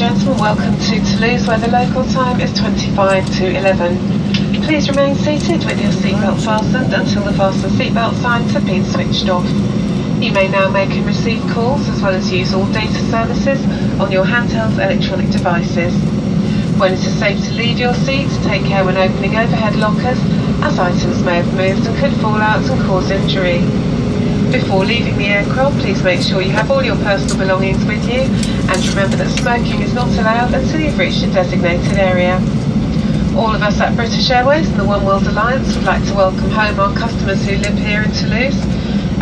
gentlemen, welcome to Toulouse, where the local time is 25 to 11. Please remain seated with your seatbelt fastened until the fasten seatbelt signs have been switched off. You may now make and receive calls as well as use all data services on your handheld electronic devices. When it is safe to leave your seat, take care when opening overhead lockers, as items may have moved and could fall out and cause injury. Before leaving the aircraft, please make sure you have all your personal belongings with you, and remember that smoking is not allowed until you've reached a designated area. All of us at British Airways and the One World Alliance would like to welcome home our customers who live here in Toulouse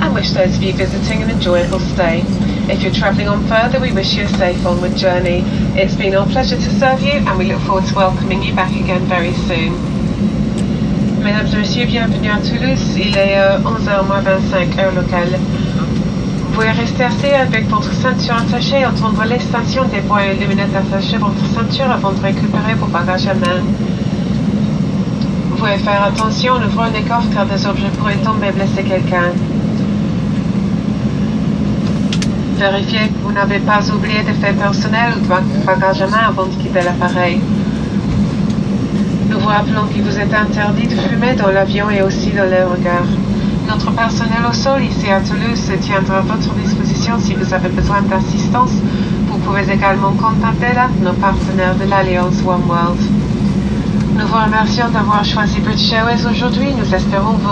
and wish those of you visiting an enjoyable stay. If you're travelling on further, we wish you a safe onward journey. It's been our pleasure to serve you, and we look forward to welcoming you back again very soon. Mesdames et messieurs, bienvenue à Toulouse. Il est 11h-25 heure locale. Vous pouvez rester assis avec votre ceinture attachée, entendre les stations des points et lunettes attachées à votre ceinture avant de récupérer vos bagages à main. Vous pouvez faire attention, en ouvrant une coffre car des objets pourraient tomber et blesser quelqu'un. Vérifiez que vous n'avez pas oublié de faits personnels ou de bagages à main avant de quitter l'appareil. Nous vous rappelons qu'il vous est interdit de fumer dans l'avion et aussi dans les regards. Notre personnel au sol ici à Toulouse se tiendra à votre disposition si vous avez besoin d'assistance. Vous pouvez également contacter nos partenaires de l'Alliance One World. Nous vous remercions d'avoir choisi British Airways aujourd'hui. Nous espérons vous